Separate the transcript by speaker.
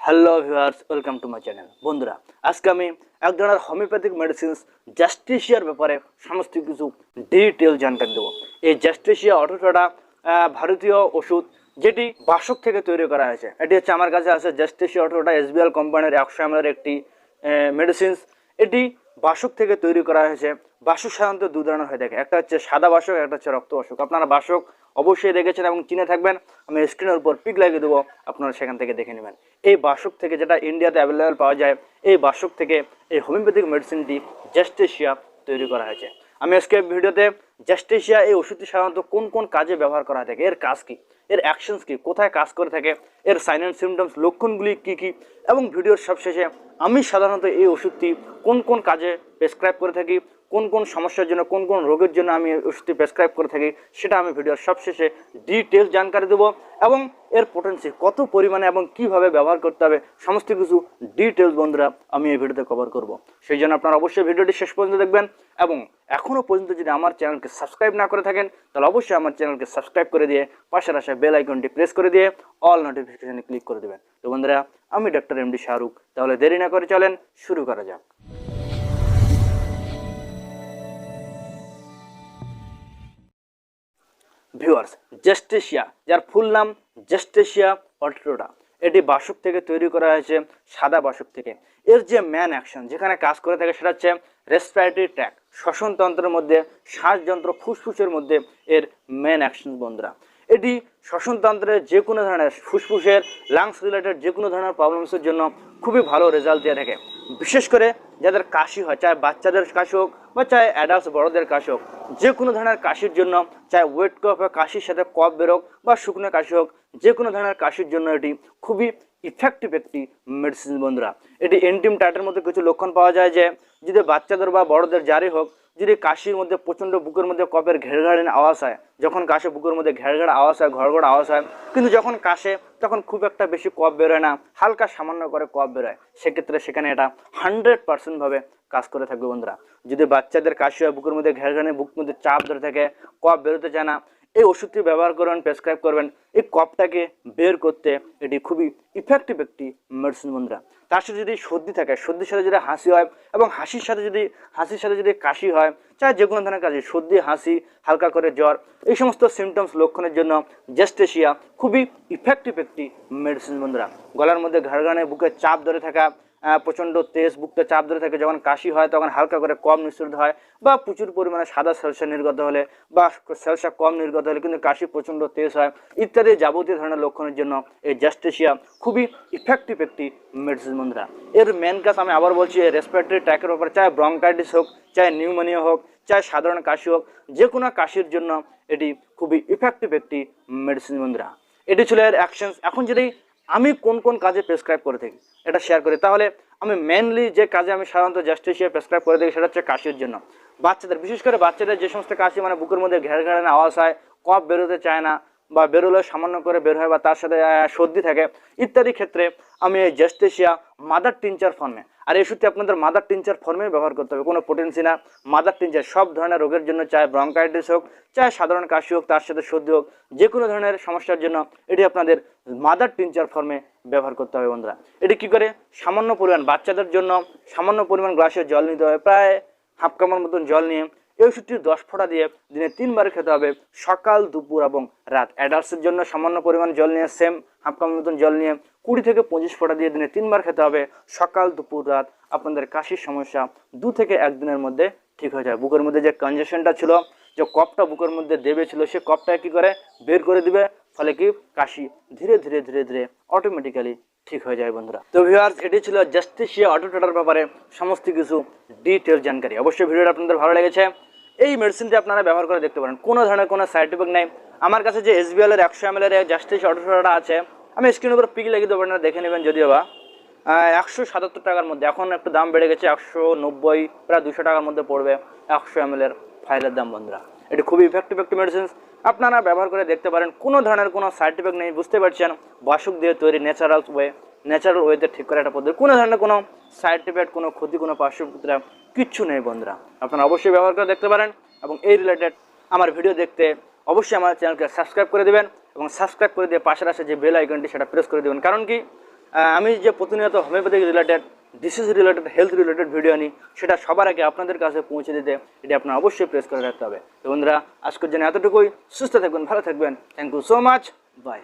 Speaker 1: Hello viewers, welcome to my channel. বন্ধুরা, আজকে আমি এক ধরনের হোমিওপ্যাথিক মেডিসিনস জ্যাস্টেশিয়ার ব্যাপারে সমস্ত কিছু ডিটেল জানকারি দেবো। এই জ্যাস্টেশিয়া অটোটোটা ভারতীয় ওষুধ, যেটি বাসক থেকে তৈরি করা হয়েছে। এটি হচ্ছে আমার কাছে আছে জ্যাস্টেশিয়া অটোটোটা এসবিএল কোম্পানির 100 ml একটি মেডিসিনস। এটি বাসক থেকে তৈরি করা হয়েছে। বাসক সাধারণত দু ধরনের হয়ে থাকে, একটা হচ্ছে সাদা বাসক, একটা হচ্ছে রক্ত বাসক। আপনারা বাসক অবশ্যই দেখেছেন এবং চিনে থাকবেন। আমি স্ক্রিনের উপর পিক লাগিয়ে দেবো, আপনারা সেখান থেকে দেখে নেবেন। এই বাসক থেকে, যেটা ইন্ডিয়াতে অ্যাভেলেবেল পাওয়া যায়, এই বাসক থেকে এই হোমিওপ্যাথিক মেডিসিনটি জ্যাস্টেশিয়া তৈরি করা হয়েছে। আমি আজকে ভিডিওতে জ্যাস্টেশিয়া এই ওষুধটি সাধারণত কোন কোন কাজে ব্যবহার করা থাকে, এর কাজ কী, এর অ্যাকশনস কী, কোথায় কাজ করে থাকে, এর সাইন অ্যান্ড সিমটমস, লক্ষণগুলি কী কী, এবং ভিডিওর সবশেষে আমি সাধারণত এই ওষুধটি কোন কোন কাজে প্রেসক্রাইব করে থাকি, কোন কোন সমস্যার জন্য, কোন কোন রোগের জন্য আমি ওষুধটি প্রেসক্রাইব করে থাকি, সেটা আমি ভিডিওর সবশেষে ডিটেলস জানকারি দেবো। এবং এর পোটেন্সি কত পরিমাণে এবং কিভাবে ব্যবহার করতে হবে, সমস্ত কিছু ডিটেলস বন্ধুরা আমি এই ভিডিওতে কভার করব। সেই জন্য আপনারা অবশ্যই ভিডিওটি শেষ পর্যন্ত দেখবেন। এবং এখনও পর্যন্ত যদি আমার চ্যানেলকে সাবস্ক্রাইব না করে থাকেন, তাহলে অবশ্যই আমার চ্যানেলকে সাবস্ক্রাইব করে দিয়ে পাশের আসা বেল আইকনটি প্রেস করে দিয়ে অল নোটিফিকেশনে ক্লিক করে দেবেন। তো বন্ধুরা, আমি ডক্টর এমডি শাহরুখ, তাহলে দেরি না করে চলেন শুরু করা যাক। ভিউয়ার্স, জ্যাস্টেশিয়া, যার ফুল নাম জ্যাস্টেশিয়া অটোটোটা, এটি বাসক থেকে তৈরি করা হয়েছে, সাদা বাসক থেকে। এর যে ম্যান অ্যাকশন, যেখানে কাজ করে থাকে, সেটা হচ্ছে রেসপিরেটরি ট্র্যাক্ট, শ্বসনতন্ত্রের মধ্যে, শ্বাসযন্ত্র, ফুসফুসের মধ্যে এর ম্যান অ্যাকশন বন্ধুরা। এটি শ্বসনতন্ত্রের যে কোনো ধরনের, ফুসফুসের, লাংস রিলেটেড যে কোনো ধরনের প্রবলেমসের জন্য খুবই ভালো রেজাল্ট দিয়ে থাকে। বিশেষ করে যাদের কাশি হয়, চাহে বাচ্চাদের কাশি হোক বা চাহে অ্যাডাল্টস বড়দের কাশি হোক, যে কোনো ধরনের কাশির জন্য, চাহে ওয়েট কফ বা কাশির সাথে কফ বেরোক বা শুকনো কাশি হোক, যে কোনো ধরনের কাশির জন্য এটি খুবই ইফেক্টিভ একটি মেডিসিন বন্ধুরা। এটি এন্টিম টাইটের মধ্যে কিছু লক্ষণ পাওয়া যায় যে, যদি বাচ্চাদের বা বড়দের যারই হোক, যদি কাশির মধ্যে প্রচণ্ড বুকের মধ্যে কফের ঘেড়ঘাড়িন আওয়াজ হয়, যখন কাশে বুকের মধ্যে ঘেড়ঘাড় আওয়াজ হয়, ঘড়ঘড় আওয়াজ হয়, কিন্তু যখন কাশে তখন খুব একটা বেশি কফ বেরোয় না, হালকা সামান্য করে কফ বেরোয়, সেক্ষেত্রে সেখানে এটা 100% কাজ করে থাকবে বন্ধুরা। যদি বাচ্চাদের কাশি হয়, বুকের মধ্যে ঘেড়ঘাড়ে, বুক মধ্যে চাপ ধরে থাকে, কফ বেরোতে চায় না, এই ওষুধটি ব্যবহার করবেন, প্রেসক্রাইব করবেন। এই কফটাকে বের করতে এটি খুবই ইফেক্টিভ একটি মেডিসিন বন্ধুরা। তার সাথে যদি সর্দি থাকে, সর্দির সাথে যদি হাসি হয়, এবং হাসির সাথে যদি কাশি হয়, চাहे যে কোনো ধরনের কাশি, সর্দি, হাসি, হালকা করে জ্বর, এই সমস্ত সিমটমস লক্ষণের জন্য জ্যাস্টেশিয়া খুবই ইফেক্টিভ একটি মেডিসিন বন্ধুরা। গলার মধ্যে ঘাড়ঘাড়ে, বুকে চাপ ধরে থাকা, প্রচণ্ড তেজ, বুকতে চাপ ধরে থাকে, যখন কাশি হয় তখন হালকা করে কম নিঃসৃত হয়, বা প্রচুর পরিমাণে সাদা সেলসা নির্গত হলে, বা সেলসা কম নির্গত হলে কিন্তু কাশি প্রচণ্ড তেজ হয়, ইত্যাদি যাবতীয় ধরনের লক্ষণের জন্য এই জ্যাস্টেশিয়া খুবই ইফেক্টিভ একটি মেডিসিন বন্ধুরা। এর মেন কাজ আমি আবার বলছি, এই রেসপিরেটরি ট্র্যাকের উপর, চাহে ব্রঙ্কাইটিস হোক, চাহে নিউমোনিয়া হোক, চাহে সাধারণ কাশি হোক, যে কোনো কাশির জন্য এটি খুবই ইফেক্টিভ একটি মেডিসিন বন্ধুরা। এটি ছিল এর অ্যাকশনস। এখন যদি আমি কোন কোন কাজে প্রেসক্রাইব করে থাকি এটা শেয়ার করি, তাহলে আমি মেনলি যে কাজে আমি সাধারণত জ্যাস্টেশিয়া প্রেসক্রাইব করে থাকি, সেটা হচ্ছে কাশির জন্য। বাচ্চাদের, বিশেষ করে বাচ্চাদের যে সমস্ত কাশি, মানে বুকের মধ্যে ঘেড়ঘেড়ে আওয়াজ হয়, কফ বেরোতে চায় না, বা বেরোলে সামান্য করে বের হয়, বা তার সাথে সর্দি থাকে, ইত্যাদি ক্ষেত্রে আমি এই জ্যাস্টেশিয়া মাদার টিনচার ফর্মে, আর এই ওষুধটি আপনাদের মাদার টিনচার ফর্মে ব্যবহার করতে হবে, কোনো পোটেন্সি না, মাদার টিনচার, সব ধরনের রোগের জন্য, চাহে ব্রঙ্কাইটিস হোক, চাহে সাধারণ কাশি হোক, তার সাথে সর্দি হোক, যে কোনো ধরনের সমস্যার জন্য এটি আপনাদের মাদার টিনচার ফর্মে ব্যবহার করতে হবে বন্ধুরা। এটি কী করে, সামান্য পরিমাণ, বাচ্চাদের জন্য সামান্য পরিমাণ গ্লাসে জল নিতে হবে, প্রায় হাফ কাপের মতন জল নিয়ে এই ওষুধটি 10 ফোঁটা দিয়ে দিনে 3 বার খেতে হবে, সকাল, দুপুর এবং রাত। অ্যাডাল্টসের জন্য সামান্য পরিমাণ জল নিয়ে, সেম হাফ কাপের মতন জল নিয়ে 20 থেকে 25 ফোঁটা দিয়ে দিনে 3 বার খেতে হবে, সকাল, দুপুর, রাত। আপনাদের কাশির সমস্যা 2 থেকে 1 দিনের মধ্যে ঠিক হয়ে যায়। বুকের মধ্যে যে কনজেশনটা ছিল, যে কফটা বুকের মধ্যে দেবে ছিল, সে কফটা কী করে বের করে দিবে, ফলে কি কাশি ধীরে ধীরে ধীরে ধীরে অটোমেটিক্যালি ঠিক হয়ে যায় বন্ধুরা। তো ভিউয়ার্স, এটি ছিল জ্যাস্টেশিয়া অটোটোটার ব্যাপারে সমস্ত কিছু ডিটেল জানকারি। অবশ্যই ভিডিওটা আপনাদের ভালো লেগেছে। এই মেডিসিনটি আপনারা ব্যবহার করে দেখতে পারেন, কোনো ধরনের কোনো সাইড এফেক্ট নেই। আমার কাছে যে এসবিএল এর 100 ml এর জ্যাস্টেশিয়া অটোটোটা আছে, আমি স্ক্রিনের উপর পিক লাগিয়ে দেবো, আপনারা দেখে নেবেন। যদিও বা 177 টাকার মধ্যে, এখন একটু দাম বেড়ে গেছে, 190, প্রায় 200 টাকার মধ্যে পড়বে 100 ml এর ফাইলের দাম বন্ধুরা। এটি খুবই ইফেক্টিভ একটি মেডিসিন, আপনারা ব্যবহার করে দেখতে পারেন। কোনো ধরনের কোনো সাইড এফেক্ট নেই, বুঝতে পারছেন, বাসক দিয়ে তৈরি, ন্যাচারাল ওয়েতে ঠিক করা একটা পদ্ধতি। কোনো ধরনের কোনো সাইড এফেক্ট, কোনো ক্ষতি, কোনো পার্শ্বপ্রতিক্রিয়া কিচ্ছু নেই বন্ধুরা। আপনারা অবশ্যই ব্যবহার করে দেখতে পারেন, এবং এই রিলেটেড আমার ভিডিও দেখতে অবশ্যই আমার চ্যানেলকে সাবস্ক্রাইব করে দেবেন, এবং সাবস্ক্রাইব করে দিয়ে পাশের আসে যে বেল আইকনটি, সেটা প্রেস করে দেবেন। কারণ কি, আমি যে প্রতিনিয়ত homeopathic related ডিসিজ related health related video নিই সেটা সবার আগে আপনাদের কাছে পৌঁছে দিতে এটি আপনার অবশ্যই প্রেস করে রাখতে হবে। তো বন্ধুরা, আজকের জন্য এতটুকুই। সুস্থ থাকবেন, ভালো থাকবেন। Thank you so much, by.